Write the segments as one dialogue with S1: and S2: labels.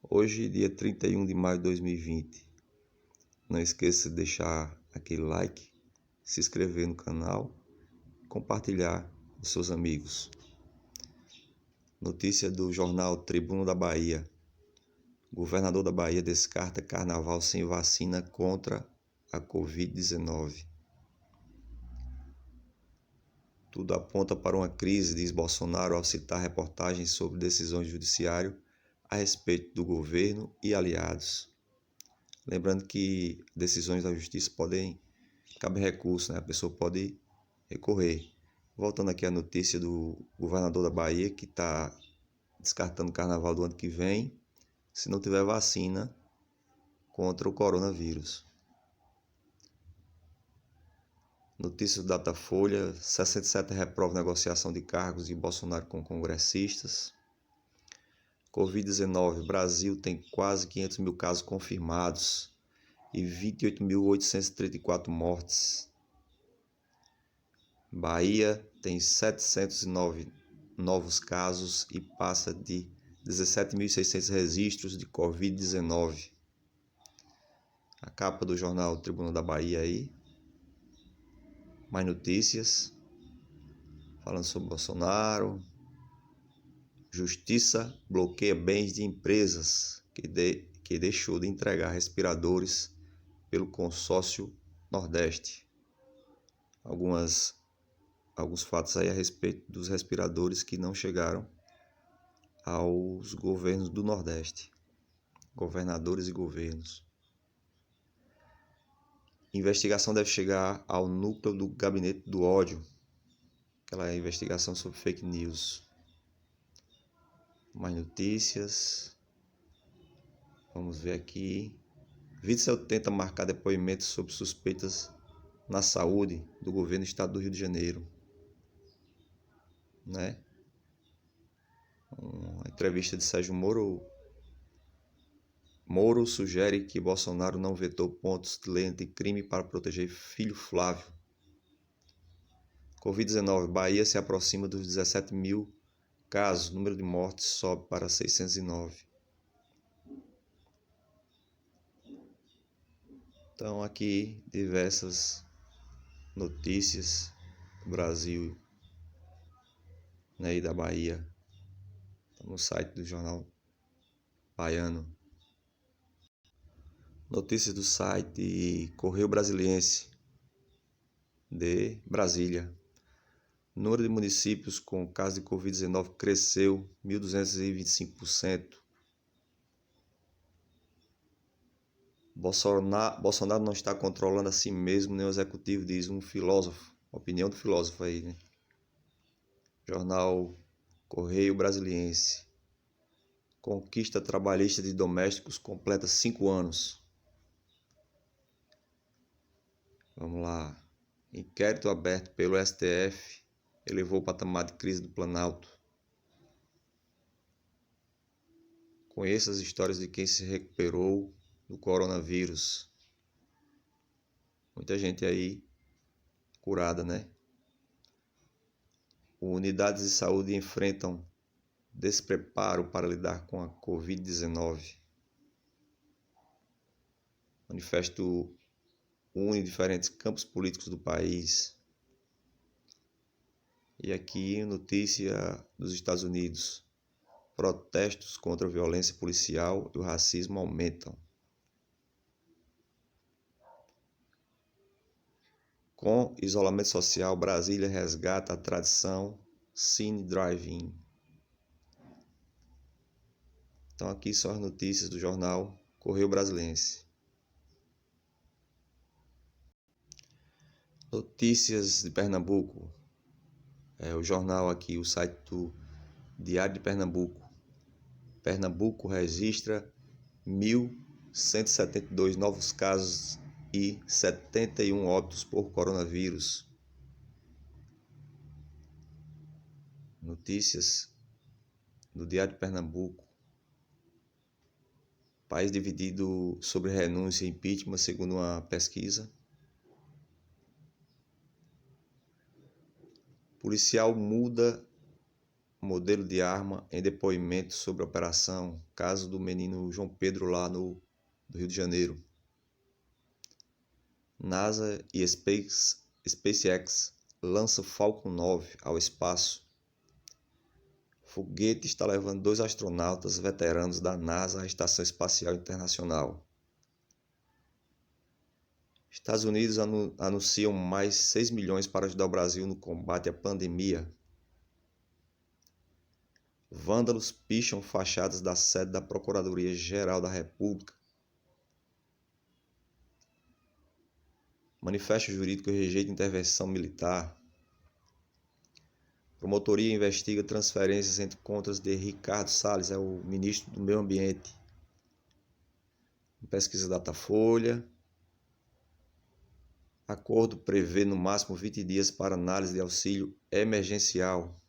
S1: Hoje, dia 31 de maio de 2020. Não esqueça de deixar aquele like, se inscrever no canal, compartilhar com seus amigos. Notícia do jornal Tribuna da Bahia. Governador da Bahia descarta carnaval sem vacina contra a Covid-19. Tudo aponta para uma crise, diz Bolsonaro ao citar reportagens sobre decisões do judiciário a respeito do governo e aliados. Lembrando que decisões da justiça podem caber recurso, né? A pessoa pode recorrer. Voltando aqui à notícia do governador da Bahia, que está descartando o carnaval do ano que vem, se não tiver vacina contra o coronavírus. Notícia do Datafolha: 67 reprova negociação de cargos de Bolsonaro com congressistas. Covid-19: Brasil tem quase 500 mil casos confirmados e 28.834 mortes. Bahia tem 709 novos casos e passa de 17.600 registros de Covid-19. A capa do jornal Tribuna da Bahia aí. Mais notícias falando sobre Bolsonaro. Justiça bloqueia bens de empresas que deixou de entregar respiradores pelo consórcio Nordeste. Alguns fatos aí a respeito dos respiradores que não chegaram aos governos do Nordeste, governadores e governos. Investigação deve chegar ao núcleo do gabinete do ódio, aquela investigação sobre fake news. Mais notícias. Vamos ver aqui. Witzel tenta marcar depoimentos sobre suspeitas na saúde do governo do estado do Rio de Janeiro. Né? Uma entrevista de Sérgio Moro. Moro sugere que Bolsonaro não vetou pontos de lei anticrime para proteger filho Flávio. Covid-19. Bahia se aproxima dos 17 mil casos. Número de mortes sobe para 609. Então aqui diversas notícias do Brasil, né, e da Bahia. No site do jornal baiano. Notícias do site Correio Brasiliense de Brasília. O número de municípios com casos de Covid-19 cresceu 1.225%. Bolsonaro não está controlando a si mesmo nem o executivo, diz um filósofo. Opinião do filósofo aí, né? Jornal Correio Brasiliense. Conquista trabalhista de domésticos completa 5 anos. Vamos lá. Inquérito aberto pelo STF elevou o patamar de crise do Planalto. Conheça as histórias de quem se recuperou do coronavírus. Muita gente aí curada, né? Unidades de saúde enfrentam despreparo para lidar com a Covid-19. Manifesto une diferentes campos políticos do país. E aqui, notícia dos Estados Unidos. Protestos contra a violência policial e o racismo aumentam. Com isolamento social, Brasília resgata a tradição Cine Drive-In. Então aqui são as notícias do jornal Correio Brasiliense. Notícias de Pernambuco. O jornal aqui, o site do Diário de Pernambuco. Pernambuco registra 1.172 novos casos e 71 óbitos por coronavírus. Notícias do Diário de Pernambuco. País dividido sobre renúncia e impeachment, segundo uma pesquisa. Policial modelo de arma em depoimento sobre a operação, caso do menino João Pedro lá no Rio de Janeiro. NASA e SpaceX lançam Falcon 9 ao espaço. Foguete está levando 2 astronautas veteranos da NASA à Estação Espacial Internacional. Estados Unidos anunciam mais 6 milhões para ajudar o Brasil no combate à pandemia. Vândalos picham fachadas da sede da Procuradoria-Geral da República. Manifesto jurídico rejeita intervenção militar. Promotoria investiga transferências entre contas de Ricardo Salles, é o ministro do Meio Ambiente. Pesquisa Datafolha. Acordo prevê no máximo 20 dias para análise de auxílio emergencial.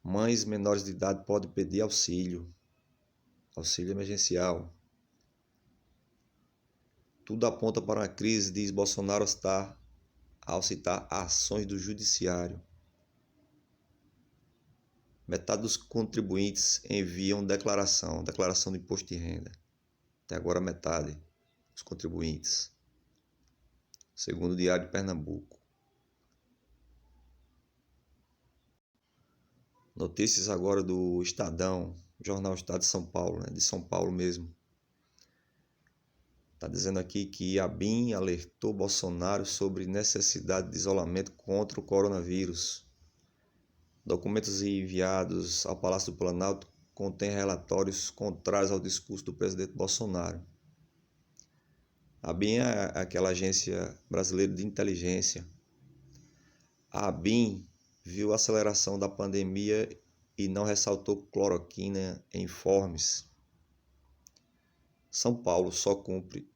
S1: Mães menores de idade podem pedir auxílio emergencial. Tudo aponta para uma crise, diz Bolsonaro ao citar ações do judiciário. Metade dos contribuintes enviam declaração do imposto de renda. Até agora metade dos contribuintes, segundo o Diário de Pernambuco. Notícias agora do Estadão, Jornal Estado de São Paulo, de São Paulo mesmo. Está dizendo aqui que a ABIN alertou Bolsonaro sobre necessidade de isolamento contra o coronavírus. Documentos enviados ao Palácio do Planalto contêm relatórios contrários ao discurso do presidente Bolsonaro. A ABIN é aquela agência brasileira de inteligência. A ABIN viu a aceleração da pandemia e não ressaltou cloroquina em informes. São Paulo só cumpre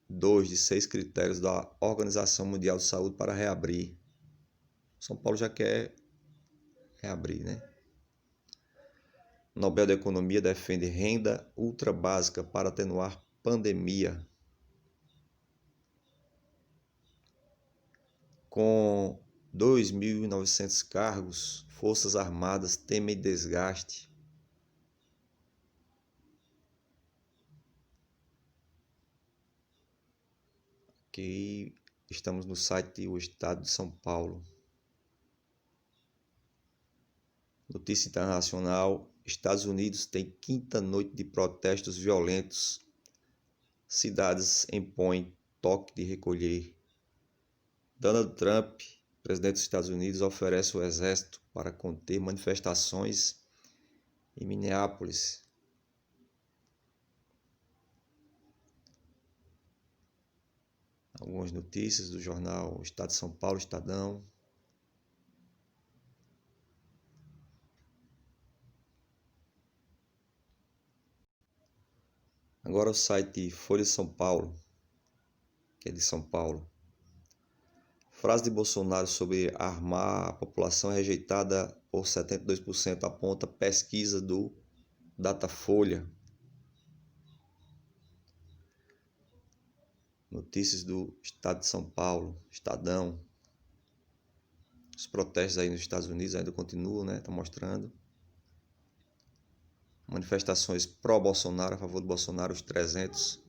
S1: 2 de 6 critérios da Organização Mundial de Saúde para reabrir. São Paulo já quer reabrir, né? Nobel da Economia defende renda ultra básica para atenuar pandemia. Com 2.900 cargos, Forças Armadas temem desgaste. Aqui estamos no site O Estado de São Paulo. Notícia internacional: Estados Unidos tem quinta noite de protestos violentos. Cidades impõem toque de recolher. Donald Trump, presidente dos Estados Unidos, oferece o exército para conter manifestações em Minneapolis. Algumas notícias do jornal Estado de São Paulo, Estadão. Agora o site Folha de São Paulo, que é de São Paulo. Frase de Bolsonaro sobre armar a população é rejeitada por 72%, aponta pesquisa do Datafolha. Notícias do Estado de São Paulo, Estadão. Os protestos aí nos Estados Unidos ainda continuam, né? Tá mostrando. Manifestações pró-Bolsonaro, a favor do Bolsonaro, os 300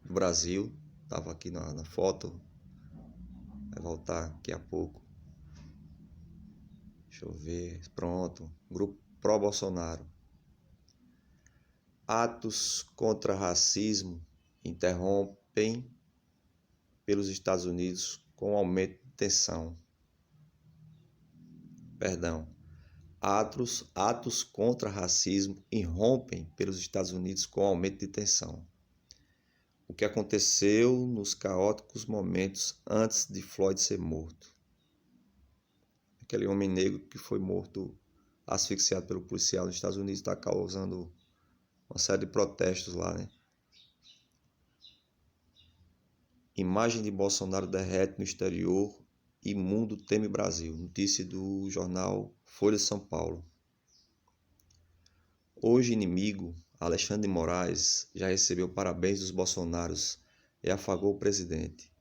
S1: do Brasil. Estava aqui na foto. Vai voltar daqui a pouco. Deixa eu ver. Pronto. Grupo pró-Bolsonaro. Atos contra racismo interrompem pelos Estados Unidos com aumento de tensão. Atos contra racismo irrompem pelos Estados Unidos com aumento de tensão. O que aconteceu nos caóticos momentos antes de Floyd ser morto. Aquele homem negro que foi morto, asfixiado pelo policial nos Estados Unidos, está causando uma série de protestos lá, né? Imagem de Bolsonaro derrete no exterior e mundo teme Brasil. Notícia do jornal Folha de São Paulo. Hoje inimigo, Alexandre de Moraes já recebeu parabéns dos bolsonaros e afagou o presidente.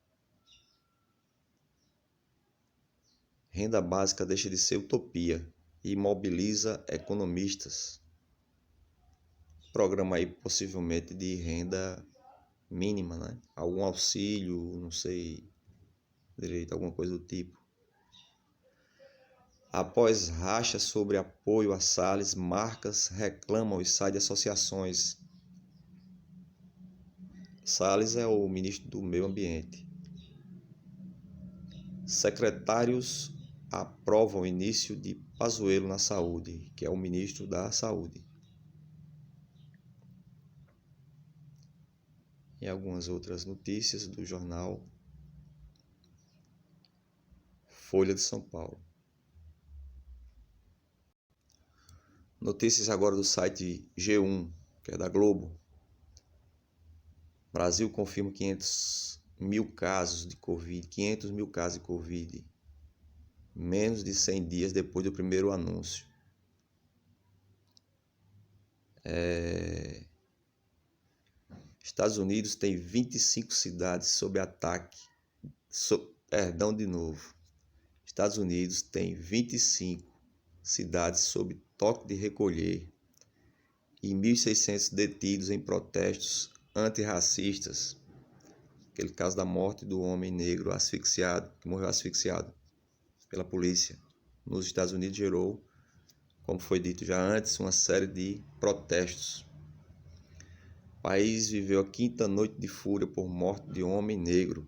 S1: Renda básica deixa de ser utopia. e mobiliza economistas. Programa aí possivelmente de renda mínima, né? Algum auxílio, não sei direito, alguma coisa do tipo. Após racha sobre apoio a Salles, marcas reclamam e saem de associações. Salles é o ministro do Meio Ambiente. Secretários aprovam o início de Pazuello na saúde, que é o ministro da Saúde. E algumas outras notícias do jornal Folha de São Paulo. Notícias agora do site G1, que é da Globo. Brasil confirma 500 mil casos de Covid, 500 mil casos de Covid, menos de 100 dias depois do primeiro anúncio. Estados Unidos tem 25 cidades sob ataque. Estados Unidos tem 25 cidades sob toque de recolher e 1.600 detidos em protestos antirracistas. Aquele caso da morte do homem negro asfixiado, que morreu asfixiado pela polícia nos Estados Unidos, gerou, como foi dito já antes, uma série de protestos. O país viveu a quinta noite de fúria por morte de homem negro.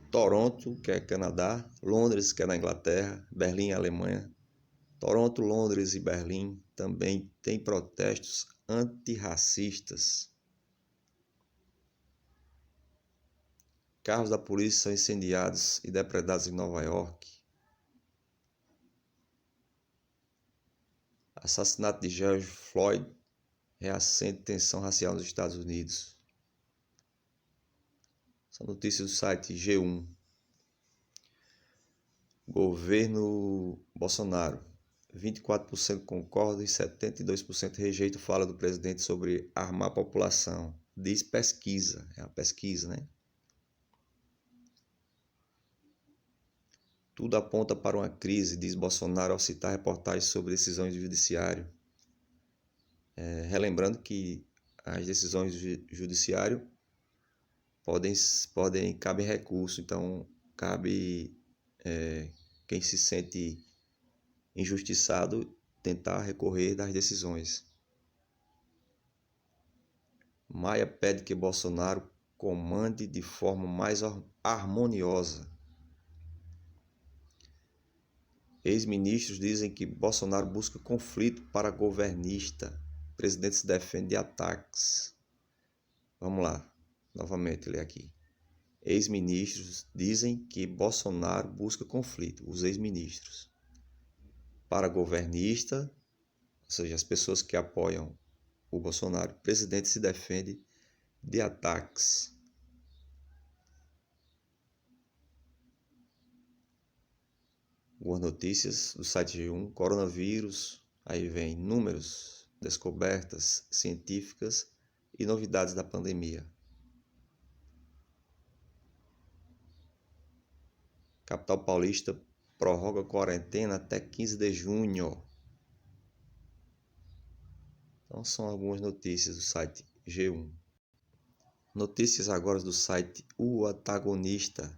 S1: Toronto, que é Canadá, Londres, que é na Inglaterra, Berlim, Alemanha. Toronto, Londres e Berlim também têm protestos antirracistas. Carros da polícia são incendiados e depredados em Nova York. Assassinato de George Floyd reacende tensão racial nos Estados Unidos. São notícias do site G1. Governo Bolsonaro. 24% concordam e 72% rejeitam fala do presidente sobre armar a população. Diz pesquisa. É uma pesquisa, né? Tudo aponta para uma crise, diz Bolsonaro ao citar reportagens sobre decisões do judiciário. Relembrando que as decisões do judiciário cabem recurso, então cabe quem se sente injustiçado tentar recorrer das decisões. Maia pede que Bolsonaro comande de forma mais harmoniosa. Ex-ministros dizem que Bolsonaro busca conflito para governista. O presidente se defende de ataques. Vamos lá, novamente ler aqui. Ex-ministros dizem que Bolsonaro busca conflito, os ex-ministros. Para governista, ou seja, as pessoas que apoiam o Bolsonaro, o presidente se defende de ataques. Algumas notícias do site G1, coronavírus, aí vem números, descobertas científicas e novidades da pandemia. Capital Paulista prorroga quarentena até 15 de junho. Então são algumas notícias do site G1. Notícias agora do site O Antagonista.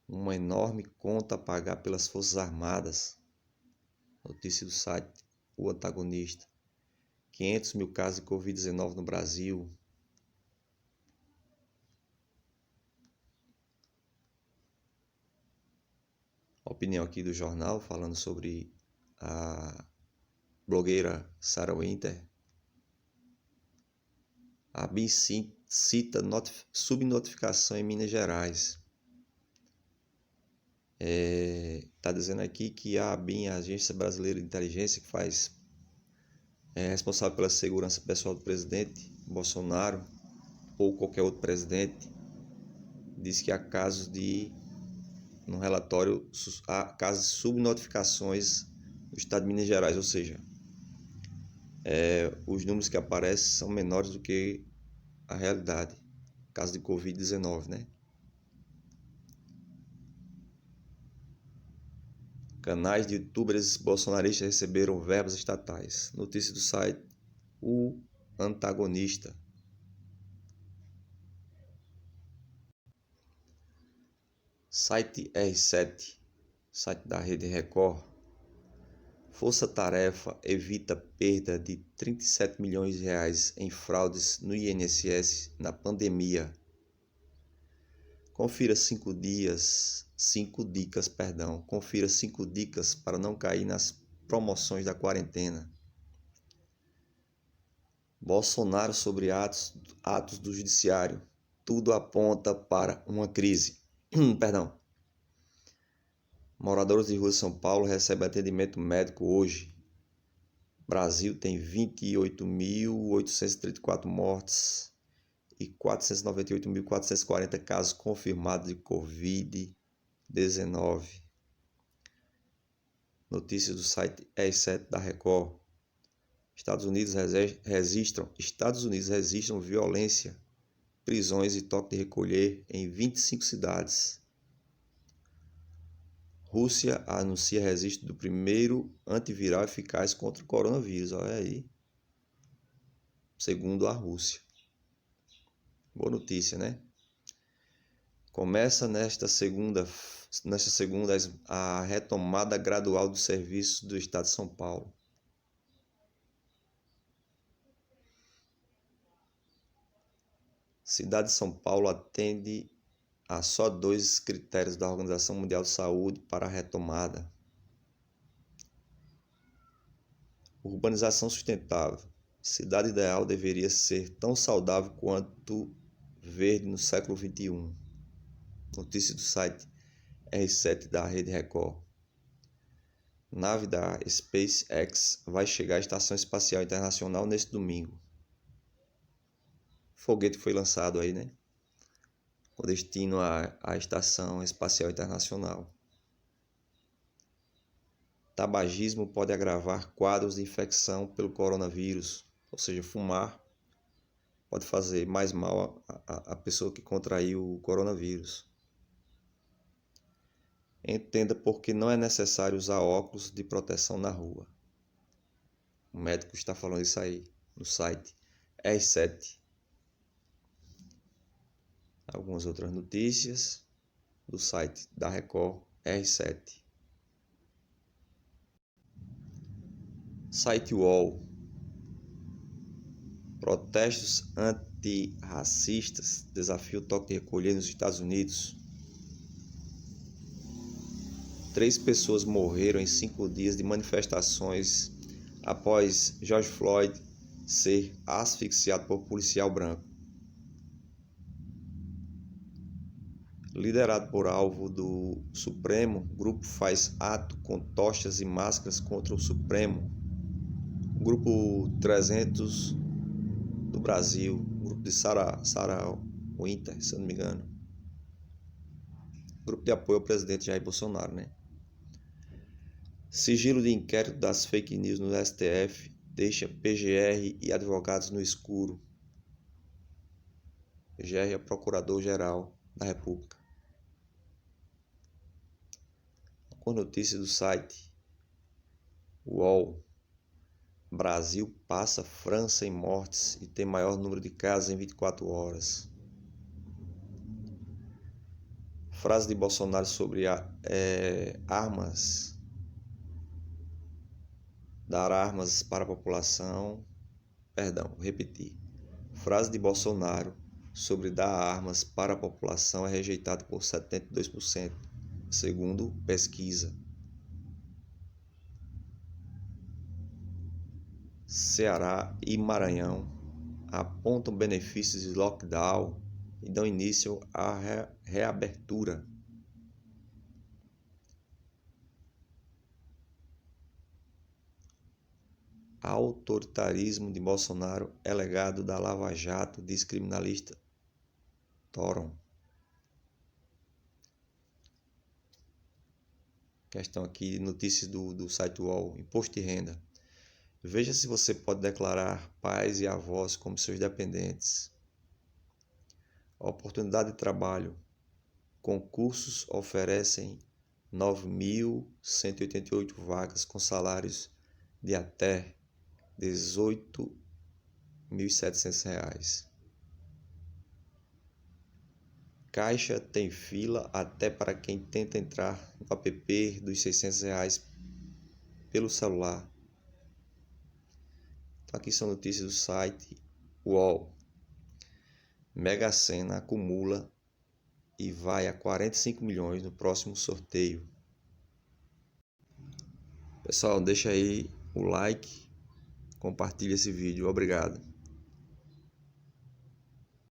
S1: Uma enorme conta a pagar pelas Forças Armadas. Notícia do site O Antagonista. 500 mil casos de Covid-19 no Brasil. Opinião aqui do jornal falando sobre a blogueira Sarah Winter. A ABIN cita subnotificação em Minas Gerais. Está dizendo aqui que a ABIN, a Agência Brasileira de Inteligência, que é responsável pela segurança pessoal do presidente Bolsonaro ou qualquer outro presidente, diz que há casos no relatório, há casos de subnotificações no estado de Minas Gerais, ou seja, os números que aparecem são menores do que a realidade. caso de Covid-19, né? Canais de youtubers bolsonaristas receberam verbas estatais. Notícia do site O Antagonista. Site R7, site da Rede Record. Força Tarefa evita perda de 37 milhões de reais em fraudes no INSS na pandemia. Confira 5 dicas para não cair nas promoções da quarentena. Bolsonaro sobre atos do judiciário. Tudo aponta para uma crise. Perdão. Moradores de rua de São Paulo recebem atendimento médico hoje. Brasil tem 28.834 mortes e 498.440 casos confirmados de Covid-19. Notícias do site R7 da Record. Estados Unidos registram violência, prisões e toque de recolher em 25 cidades. Rússia anuncia registro do primeiro antiviral eficaz contra o coronavírus. Olha aí. Segundo a Rússia. Boa notícia, né? Começa nesta segunda a retomada gradual dos serviços do Estado de São Paulo. Cidade de São Paulo atende a só 2 critérios da Organização Mundial de Saúde para a retomada. Urbanização sustentável. Cidade ideal deveria ser tão saudável quanto verde no século XXI. Notícia do site R7 da Rede Record. Nave da SpaceX vai chegar à Estação Espacial Internacional neste domingo. Foguete foi lançado aí, né? Com destino à Estação Espacial Internacional. Tabagismo pode agravar quadros de infecção pelo coronavírus, ou seja, fumar pode fazer mais mal à pessoa que contraiu o coronavírus. Entenda por que não é necessário usar óculos de proteção na rua. O médico está falando isso aí no site R7. Algumas outras notícias do site da Record R7. Site UOL. Protestos antirracistas desafiam o toque de recolher nos Estados Unidos. 3 pessoas morreram em 5 dias de manifestações após George Floyd ser asfixiado por policial branco. Liderado por alvo do Supremo, o grupo faz ato com tochas e máscaras contra o Supremo. O grupo 300 do Brasil, o grupo de Sarah Winter, se eu não me engano. Grupo de apoio ao presidente Jair Bolsonaro, né? Sigilo de inquérito das fake news no STF deixa PGR e advogados no escuro. PGR é o Procurador-Geral da República. Com notícia do site UOL. Brasil passa França em mortes e tem maior número de casos em 24 horas. Frase de Bolsonaro sobre armas. Dar armas para a população. Perdão, vou repetir. Frase de Bolsonaro sobre dar armas para a população é rejeitada por 72%, segundo pesquisa. Ceará e Maranhão apontam benefícios de lockdown e dão início à reabertura. Autoritarismo de Bolsonaro é legado da Lava Jato, diz criminalista Toron. Questão aqui, notícias do site UOL, imposto de renda. Veja se você pode declarar pais e avós como seus dependentes. Oportunidade de trabalho. Concursos oferecem 9.188 vagas com salários de até R$ 18.700. Caixa tem fila até para quem tenta entrar no app dos R$ 600 pelo celular. Então, aqui são notícias do site UOL. Mega Sena acumula e vai a 45 milhões no próximo sorteio. Pessoal, deixa aí o like, compartilha esse vídeo. Obrigado.